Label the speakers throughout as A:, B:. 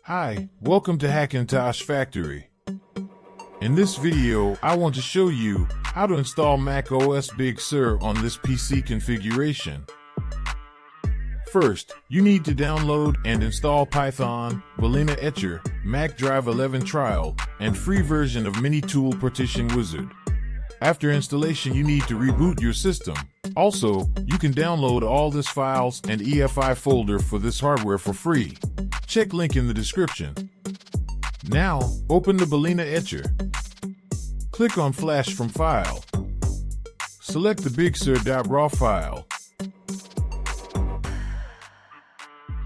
A: Hi, welcome to Hackintosh Factory. In this video, I want to show you how to install macOS BigSur on this PC configuration. First, you need to download and install Python, Balena Etcher, Mac Drive 11 Trial, and free version of Mini Tool Partition Wizard. After installation, you need to reboot your system. Also, you can download all these files and EFI folder for this hardware for free. Check link in the description. Now, open the Balena Etcher. Click on Flash from File. Select the BigSur.raw file.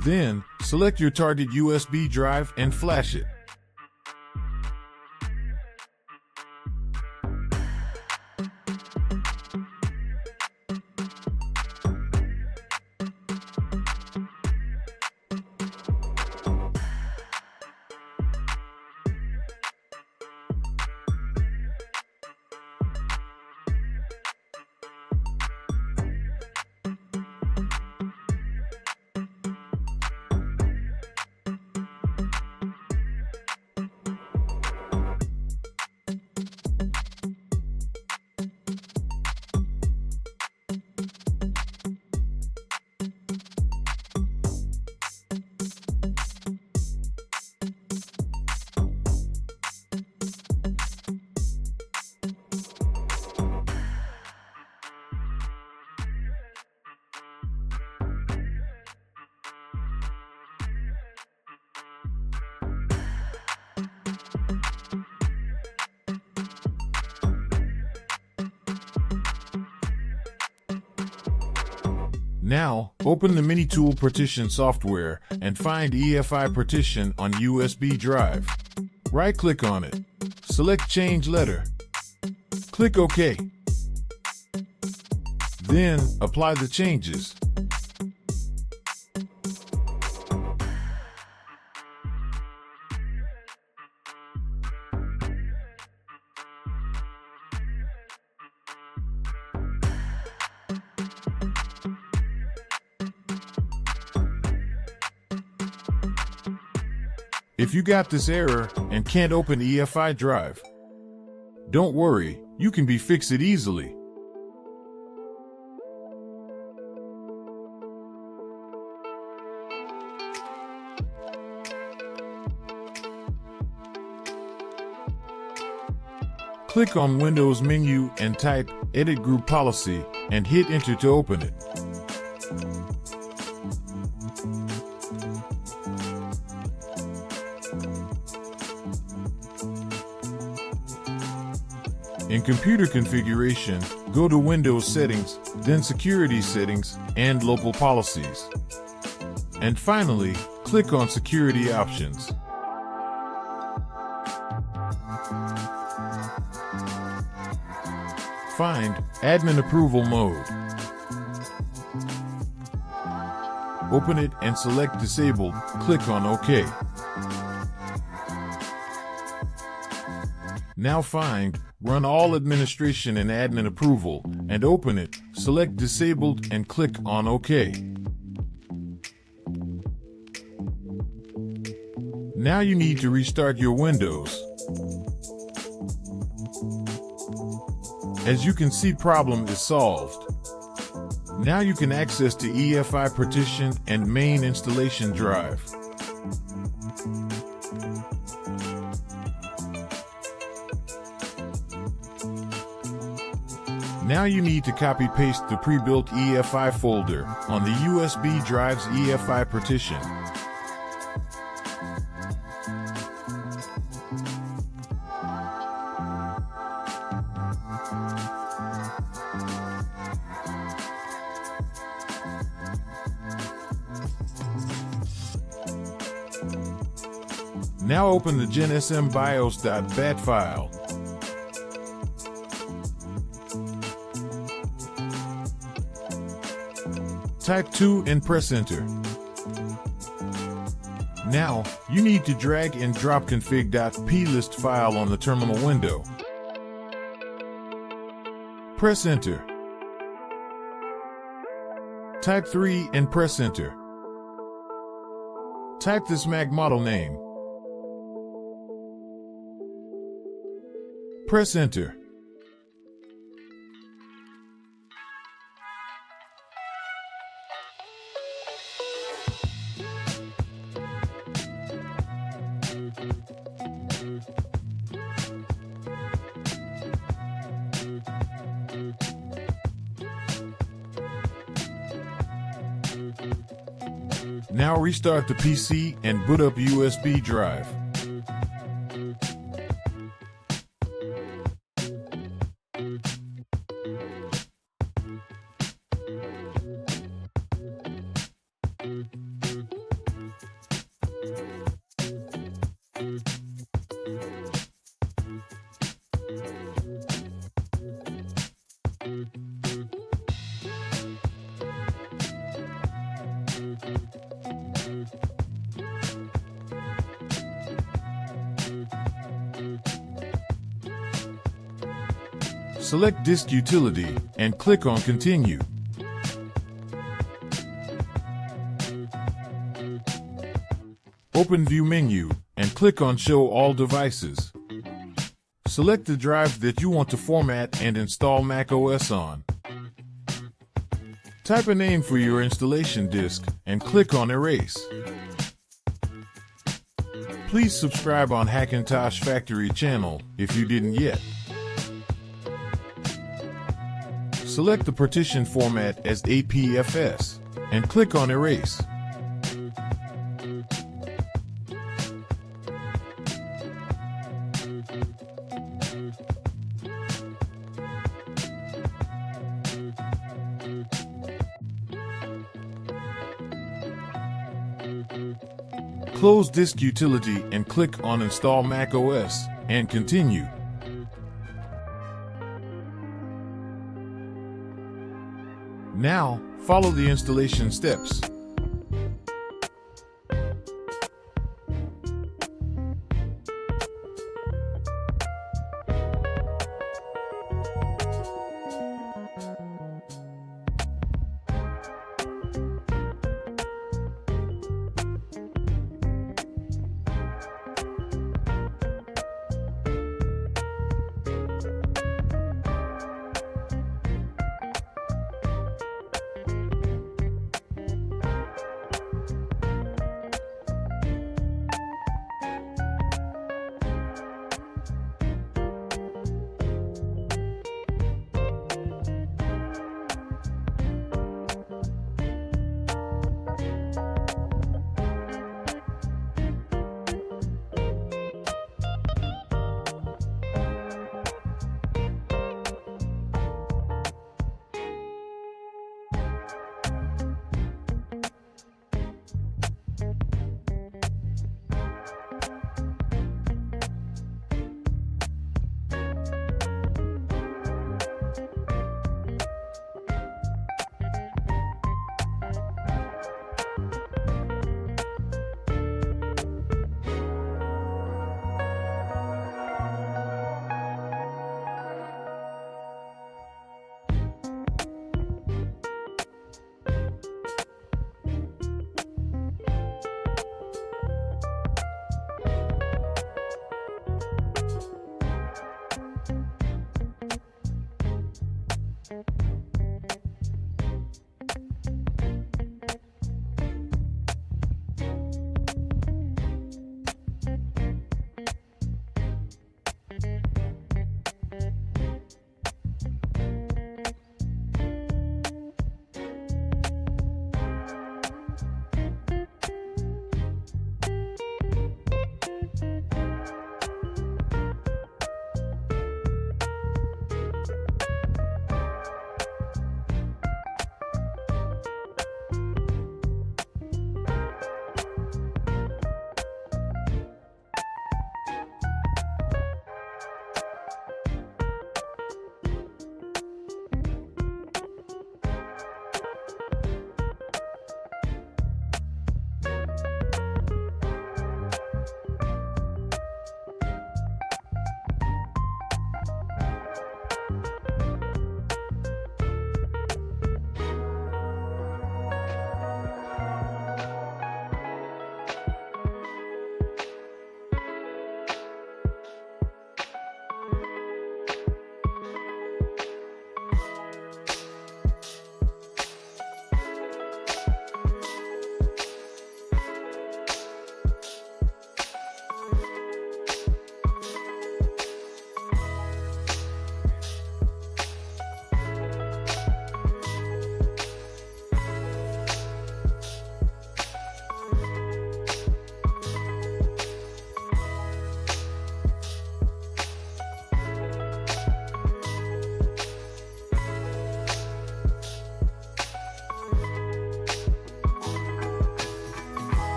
A: Then, select your target USB drive and flash it. Now, open the Mini Tool Partition software and find EFI partition on USB drive. Right-click on it. Select Change Letter. Click OK. Then, apply the changes. If you got this error and can't open EFI drive, don't worry, you can fix it easily. Click on Windows menu and type Edit Group Policy and hit Enter to open it. In Computer Configuration, go to Windows Settings, then Security Settings, and Local Policies. And finally, click on Security Options. Find Admin Approval Mode. Open it and select Disabled, click on OK. Now find Run All Administration and Admin Approval, and open it, select Disabled and click on OK. Now you need to restart your Windows. As you can see, problem is solved. Now you can access the EFI partition and main installation drive. Now you need to copy-paste the pre-built EFI folder on the USB drive's EFI partition. Now open the GenSMBIOS.bat file. Type 2 and press Enter. Now, you need to drag and drop config.plist file on the terminal window. Press Enter. Type 3 and press Enter. Type this Mac model name. Press Enter. Now restart the PC and boot up USB drive. Select Disk Utility and click on Continue. Open View menu and click on Show All Devices. Select the drive that you want to format and install macOS on. Type a name for your installation disk and click on Erase. Please subscribe on Hackintosh Factory channel if you didn't yet. Select the partition format as APFS and click on Erase. Close Disk Utility and click on Install macOS and Continue. Now, follow the installation steps.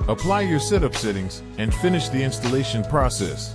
A: Apply your setup settings and finish the installation process.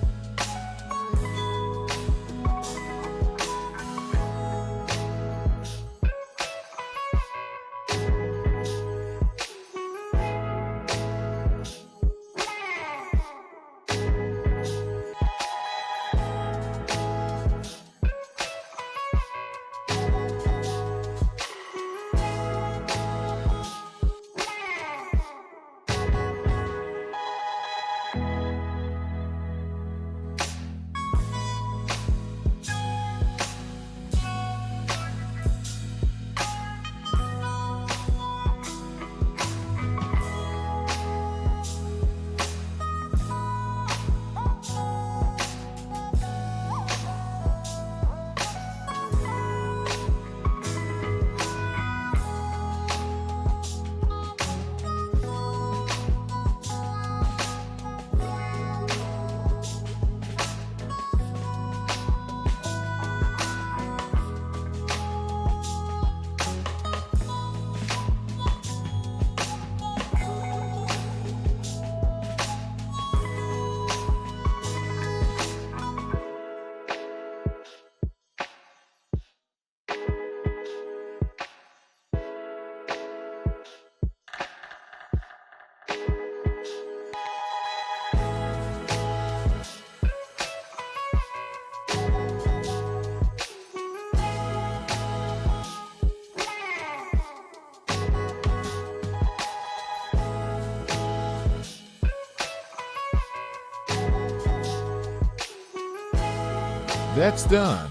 A: That's done.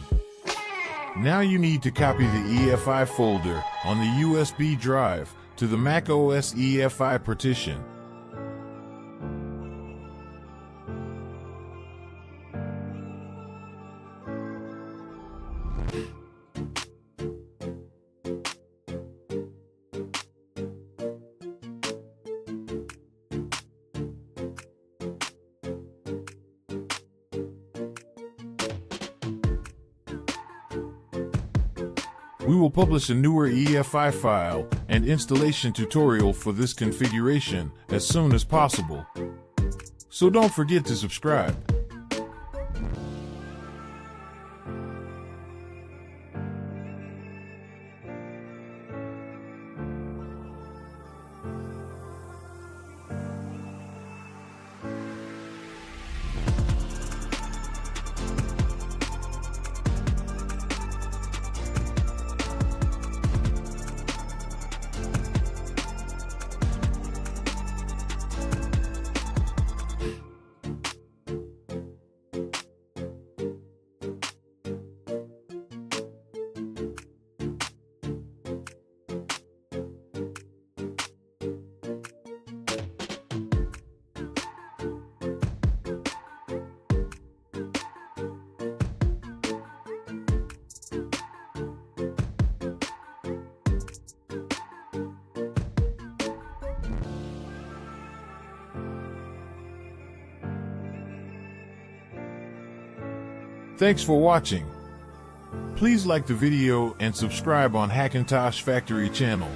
A: Now you need to copy the EFI folder on the USB drive to the macOS EFI partition. We will publish a newer EFI file and installation tutorial for this configuration as soon as possible. So don't forget to subscribe. Thanks for watching. Please like the video and subscribe on Hackintosh Factory channel.